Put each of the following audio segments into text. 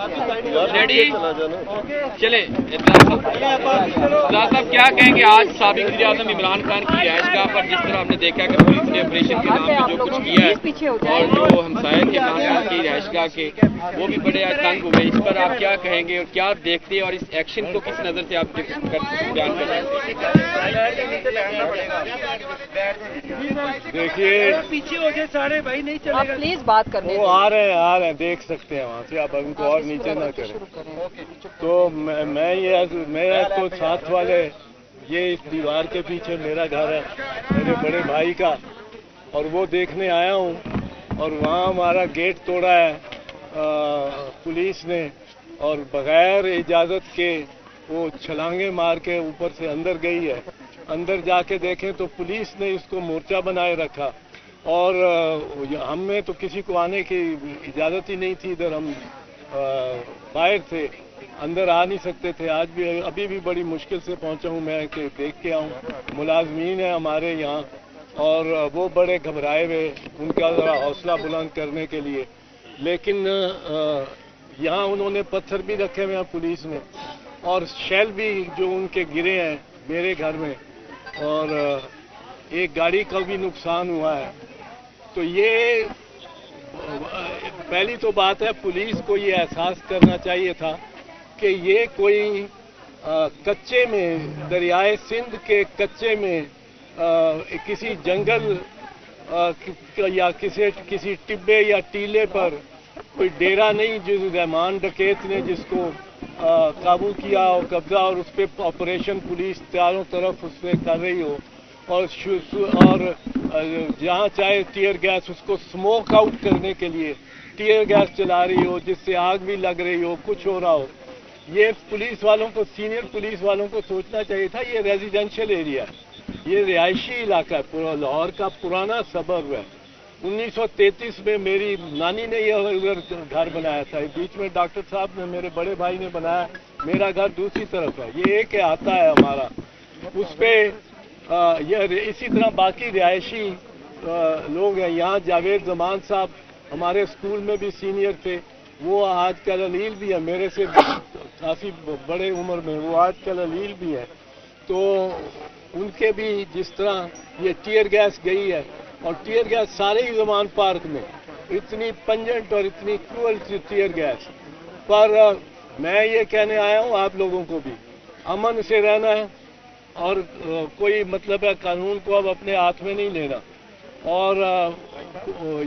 Ready چلے صاحب کیا کہیں گے آج سابق وزیر اعظم عمران خان کی رہائش گاہ پر جس طرح ہم نے دیکھا کہ پولیس نے آپریشن کے نام پہ جو کچھ کیا ہے اور جو ہمسائے تھے عمران خان کی رہائش گاہ کے وہ بھی بڑے تنگ ہوئے، اس پر آپ کیا کہیں گے اور کیا دیکھتے ہیں اور اس ایکشن کو کس نظر سے آپ بیان کر رہے ہیں؟ دیکھیے پیچھے ہو جائے سارے بھائی، نہیں چلے گا پلیز بات کرنے وہ آ رہے ہیں دیکھ سکتے ہیں وہاں سے، آپ ان کو اور نیچے نہ کریں. تو میرا تو ساتھ والے یہ اس دیوار کے پیچھے میرا گھر ہے میرے بڑے بھائی کا، اور وہ دیکھنے آیا ہوں. اور وہاں ہمارا گیٹ توڑا ہے پولیس نے، اور بغیر اجازت کے وہ چھلانگیں مار کے اوپر سے اندر گئی ہے. اندر جا کے دیکھیں تو پولیس نے اس کو مورچہ بنائے رکھا، اور ہم میں تو کسی کو آنے کی اجازت ہی نہیں تھی. ادھر ہم باہر تھے، اندر آ نہیں سکتے تھے. آج بھی ابھی بھی بڑی مشکل سے پہنچا ہوں میں کہ دیکھ کے آؤں. ملازمین ہیں ہمارے یہاں اور وہ بڑے گھبرائے ہوئے، ان کا ذرا حوصلہ بلند کرنے کے لیے. لیکن یہاں انہوں نے پتھر بھی رکھے ہوئے ہیں پولیس نے، اور شیل بھی جو ان کے گرے ہیں میرے گھر میں، اور ایک گاڑی کا بھی نقصان ہوا ہے. تو یہ پہلی تو بات ہے، پولیس کو یہ احساس کرنا چاہیے تھا کہ یہ کوئی کچے میں، دریائے سندھ کے کچے میں کسی جنگل یا کسی ٹبے یا ٹیلے پر کوئی ڈیرا نہیں جس رحمان ڈکیت نے جس کو قابو کیا اور قبضہ، اور اس پہ آپریشن پولیس چاروں طرف اس پہ کر رہی ہو، اور جہاں چاہے ٹیئر گیس اس کو سموک آؤٹ کرنے کے لیے ٹیئر گیس چلا رہی ہو، جس سے آگ بھی لگ رہی ہو، کچھ ہو رہا ہو. یہ پولیس والوں کو، سینئر پولیس والوں کو سوچنا چاہیے تھا. یہ ریزیڈینشل ایریا ہے، یہ رہائشی علاقہ ہے، لاہور کا پرانا سبرب ہے. 1933 میں میری نانی نے یہ ادھر گھر بنایا تھا. بیچ میں ڈاکٹر صاحب نے، میرے بڑے بھائی نے بنایا. میرا گھر دوسری طرف ہے، یہ ایک احاطہ ہے ہمارا. اس پہ اسی طرح باقی رہائشی لوگ ہیں. یہاں جاوید زمان صاحب ہمارے اسکول میں بھی سینئر تھے، وہ آج کل علیل بھی ہے، میرے سے کافی بڑے عمر میں، وہ آج کل علیل بھی ہے. تو ان کے بھی جس طرح یہ ٹیئر گیس گئی ہے، اور ٹیئر گیس سارے ہی زمان پارک میں اتنی پنجنٹ اور اتنی کروئل ٹیئر گیس. پر میں یہ کہنے آیا ہوں آپ لوگوں کو بھی امن سے رہنا ہے، اور کوئی مطلب ہے قانون کو اب اپنے ہاتھ میں نہیں لینا. اور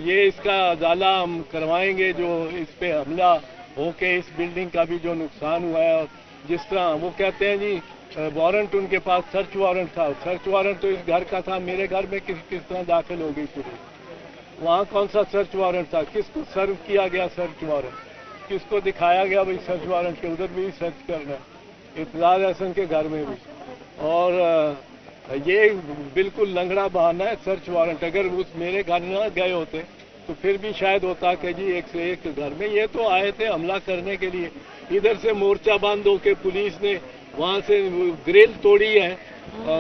یہ اس کا ازالہ ہم کروائیں گے، جو اس پہ حملہ ہو کے اس بلڈنگ کا بھی جو نقصان ہوا ہے. اور جس طرح وہ کہتے ہیں جی وارنٹ ان کے پاس، سرچ وارنٹ تھا. سرچ وارنٹ تو اس گھر کا تھا، میرے گھر میں کس طرح داخل ہو گئی پولیس؟ وہاں کون سا سرچ وارنٹ تھا؟ کس کو سرو کیا گیا سرچ وارنٹ؟ کس کو دکھایا گیا بھائی سرچ وارنٹ کے؟ ادھر بھی سرچ کرنا ہے، اطلاع احسن کے گھر میں بھی. اور یہ بالکل لنگڑا بہانہ ہے سرچ وارنٹ. اگر اس میرے گھر نہ گئے ہوتے تو پھر بھی شاید ہوتا کہ جی ایک سے ایک گھر میں. یہ تو آئے تھے حملہ کرنے کے لیے. ادھر سے مورچہ بند ہو کے پولیس نے وہاں سے گرل توڑی ہے.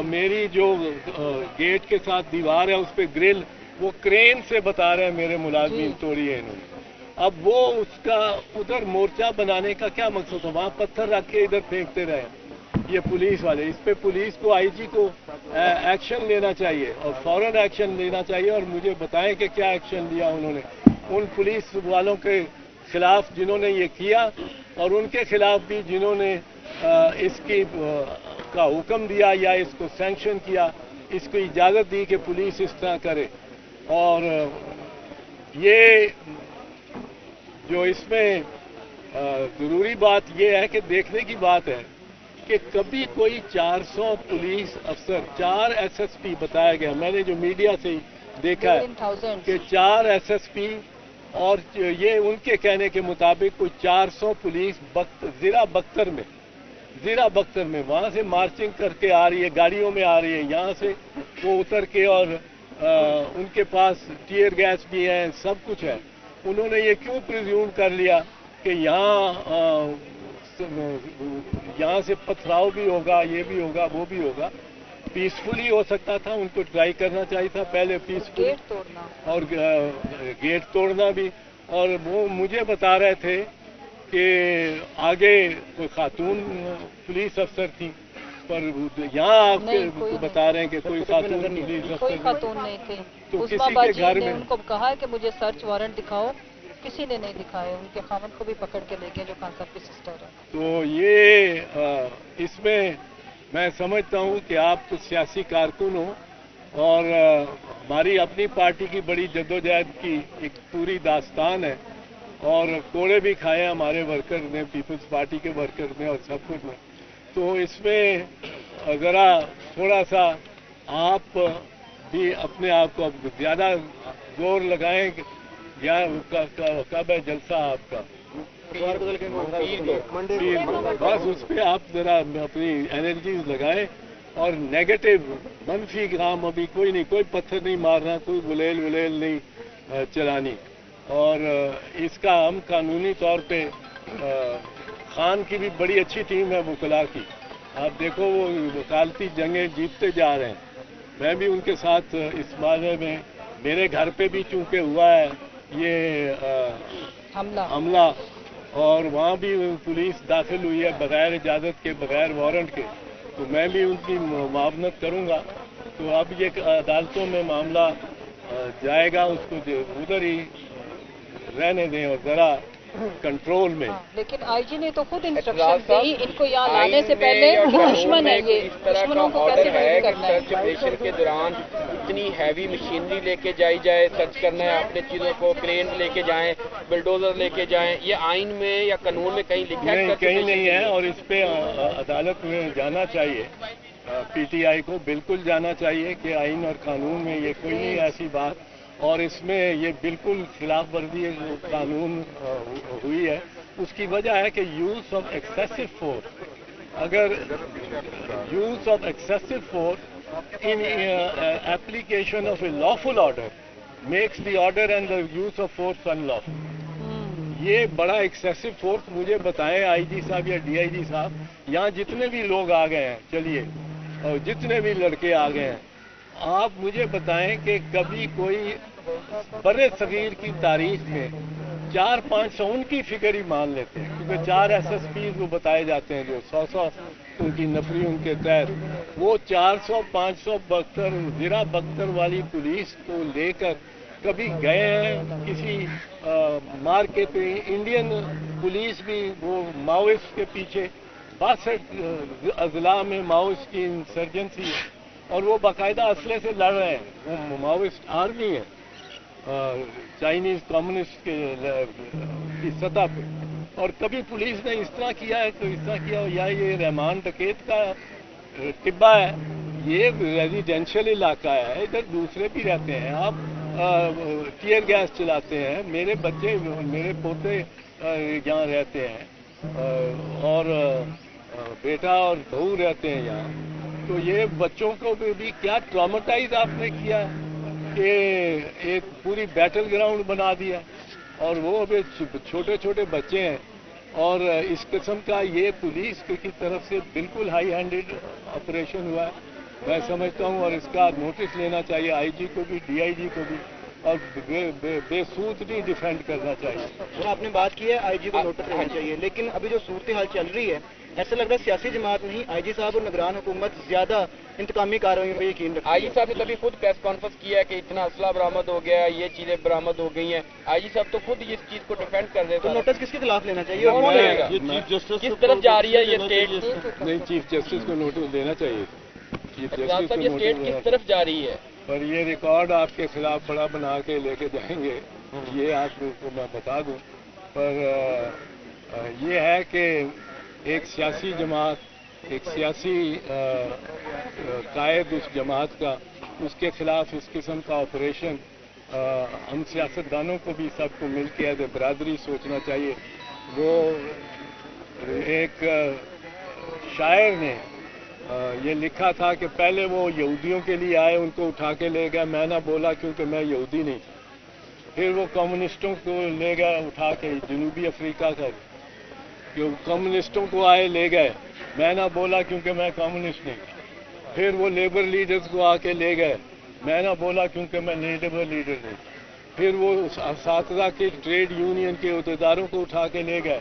میری جو گیٹ کے ساتھ دیوار ہے اس پہ گرل وہ کرین سے بتا رہے ہیں میرے ملازمین توڑی ہے انہوں نے. اب وہ اس کا ادھر مورچہ بنانے کا کیا مقصد تھا؟ وہاں پتھر رکھ کے ادھر پھینکتے رہے یہ پولیس والے. اس پہ پولیس کو، آئی جی کو ایکشن لینا چاہیے اور فوراً ایکشن لینا چاہیے. اور مجھے بتائیں کہ کیا ایکشن لیا انہوں نے ان پولیس والوں کے خلاف جنہوں نے یہ کیا، اور ان کے خلاف بھی جنہوں نے اس کی کا حکم دیا یا اس کو سینکشن کیا، اس کو اجازت دی کہ پولیس اس طرح کرے. اور یہ جو اس میں ضروری بات یہ ہے کہ دیکھنے کی بات ہے کہ کبھی کوئی 400 پولیس افسر، 4 ایس ایس پی بتایا گیا، میں نے جو میڈیا سے دیکھا ہے کہ 4 ایس ایس پی، اور یہ ان کے کہنے کے مطابق کوئی 400 پولیس ضلع بختر میں وہاں سے مارچنگ کر کے آ رہی ہے، گاڑیوں میں آ رہی ہے. یہاں سے وہ اتر کے، اور ان کے پاس ٹیئر گیس بھی ہے، سب کچھ ہے. انہوں نے یہ کیوں پریزیوم کر لیا کہ یہاں سے پتھراؤ بھی ہوگا، یہ بھی ہوگا، وہ بھی ہوگا؟ پیسفلی ہو سکتا تھا، ان کو ٹرائی کرنا چاہیے تھا پہلے پیسفلی، اور گیٹ توڑنا بھی. اور وہ مجھے بتا رہے تھے کہ آگے کوئی خاتون پولیس افسر تھی، پر یہاں آپ بتا رہے ہیں کہ کوئی خاتون پولیس افسر کوئی خاتون نہیں تھی. تو عظمیٰ کسی کے باجی گھر نے میں ان کو کہا کہ مجھے سرچ وارنٹ دکھاؤ، کسی نے نہیں دکھائے. ان کے خاوند کو بھی پکڑ کے لے گئے جو خان صاحب کی سسٹر ہے. تو یہ اس میں سمجھتا ہوں کہ آپ کچھ سیاسی کارکن ہوں اور ہماری اپنی پارٹی کی بڑی جدوجہد کی ایک پوری داستان ہے اور کوڑے بھی کھائے ہمارے ورکر نے، پیپلز پارٹی کے ورکر نے اور سب کچھ نے. تو اس میں ذرا تھوڑا سا آپ بھی اپنے آپ کو اب زیادہ زور لگائیں. یا کب ہے جلسہ آپ کا؟ بس اس پہ آپ ذرا اپنی انرجیز لگائیں اور نیگیٹو منفی کام ابھی کوئی نہیں، کوئی پتھر نہیں مارنا، کوئی گلیل ولیل نہیں چلانی. اور اس کا ہم قانونی طور پہ خان کی بھی بڑی اچھی ٹیم ہے وکلاء کی. آپ دیکھو وہ وکالتی جنگیں جیتتے جا رہے ہیں. میں بھی ان کے ساتھ اس بارے میں، میرے گھر پہ بھی چونکہ ہوا ہے یہ حملہ اور وہاں بھی پولیس داخل ہوئی ہے بغیر اجازت کے، بغیر وارنٹ کے، تو میں بھی ان کی معاونت کروں گا. تو اب یہ عدالتوں میں معاملہ جائے گا، اس کو ادھر ہی رہنے دیں اور ذرا کنٹرول میں. لیکن آئی جی نے تو خود انسٹرکشن دی ان کو یہاں لانے سے پہلے دشمن ہے یہ، دشمنوں کو کیسے ڈیل کرنا ہے. سرچ آپریشن کے دوران اتنی ہیوی مشینری لے کے جائی جائے، سرچ کرنا ہے اپنے چیزوں کو، کرین لے کے جائیں، بلڈوزر لے کے جائیں، یہ آئین میں یا قانون میں کہیں لکھا ہے؟ کہیں نہیں ہے اور اس پہ عدالت میں جانا چاہیے. پی ٹی آئی کو بالکل جانا چاہیے کہ آئین اور قانون میں یہ کوئی نہیں ایسی بات، اور اس میں یہ بالکل خلاف ورزی قانون ہوئی ہے. اس کی وجہ ہے کہ یوز آف ایکسیسو فورس، اگر use of excessive force in application of a lawful order makes the order and the use of force in lawful. یہ بڑا ایکسیسو فورس مجھے بتائیں آئی جی صاحب یا ڈی آئی جی صاحب، یہاں جتنے بھی لوگ آ گئے ہیں چلیے اور جتنے بھی لڑکے آ گئے ہیں، آپ مجھے بتائیں کہ کبھی کوئی بر صغیر کی تاریخ میں 400-500 ان کی فگر ہی مان لیتے ہیں، کیونکہ 4 ایس ایس پیز وہ بتائے جاتے ہیں جو 100 ان کی نفری ان کے تحت، وہ 400-500 بختر زرہ بختر والی پولیس کو لے کر کبھی گئے ہیں کسی مارکیٹ پہ؟ انڈین پولیس بھی وہ ماؤسٹ کے پیچھے 62 اضلاع میں ماؤسٹ کی انسرجنسی ہے اور وہ باقاعدہ اسلحے سے لڑ رہے ہیں. وہ ماؤسٹ آرمی ہے چائنیز کمیونسٹ کی سطح پہ، اور کبھی پولیس نے اس طرح کیا ہے تو اس طرح کیا ہو. یا یہ رحمان ڈکیت کا ٹبہ ہے، یہ ریزیڈینشل علاقہ ہے، ادھر دوسرے بھی رہتے ہیں. آپ ٹیئر گیس چلاتے ہیں، میرے بچے میرے پوتے یہاں رہتے ہیں اور بیٹا اور بہو رہتے ہیں یہاں. تو یہ بچوں کو بھی کیا ٹراماٹائز آپ نے کیا کہ ایک پوری بیٹل گراؤنڈ بنا دیا، اور وہ ابھی چھوٹے چھوٹے بچے ہیں. اور اس قسم کا یہ پولیس کی طرف سے بالکل ہائی ہینڈڈ آپریشن ہوا ہے میں سمجھتا ہوں، اور اس کا نوٹس لینا چاہیے آئی جی کو بھی، ڈی آئی جی کو بھی، اور بے سود نہیں ڈیفینڈ کرنا چاہیے. آپ نے بات کی ہے آئی جی کو نوٹس لینا چاہیے، لیکن ابھی جو صورتحال چل رہی ہے ایسا لگ رہا ہے سیاسی جماعت نہیں، آئی جی صاحب اور نگران حکومت زیادہ انتقامی کارروائیوں پہ یقین رکھتے ہیں. آئی جی صاحب نے تبھی خود پریس کانفرنس کیا ہے کہ اتنا اسلحہ برآمد ہو گیا ہے، یہ چیزیں برآمد ہو گئی ہیں. آئی جی صاحب تو خود اس چیز کو ڈیفینڈ کر رہے تو تھے. نوٹس کس کے خلاف لینا چاہیے کون اور لے گا؟ کس طرف جا رہی ہے یہ اسٹیٹ؟ نہیں، چیف جسٹس کو نوٹس دینا چاہیے. چیف جسٹس کو یہ اسٹیٹ نوٹس کس طرف جا رہی ہے؟ پر یہ ریکارڈ آپ کے خلاف بڑا بنا کے لے کے جائیں گے، یہ آپ کو میں بتا دوں. پر یہ ہے کہ ایک سیاسی جماعت، ایک سیاسی قائد اس جماعت کا، اس کے خلاف اس قسم کا آپریشن ہم سیاستدانوں کو بھی سب کو مل کے ایز اے برادری سوچنا چاہیے. وہ ایک شاعر نے یہ لکھا تھا کہ پہلے وہ یہودیوں کے لیے آئے، ان کو اٹھا کے لے گئے، میں نہ بولا کیونکہ میں یہودی نہیں. پھر وہ کمیونسٹوں کو لے گئے اٹھا کے، جنوبی افریقہ کا کمیونسٹوں کو آئے لے گئے، میں نہ بولا کیونکہ میں کمیونسٹ نہیں. پھر وہ لیبر لیڈرز کو آ کے لے گئے، میں نہ بولا کیونکہ میں لیبر لیڈر نہیں. پھر وہ اساتذہ کے ٹریڈ یونین کے عہدیداروں کو اٹھا کے لے گئے،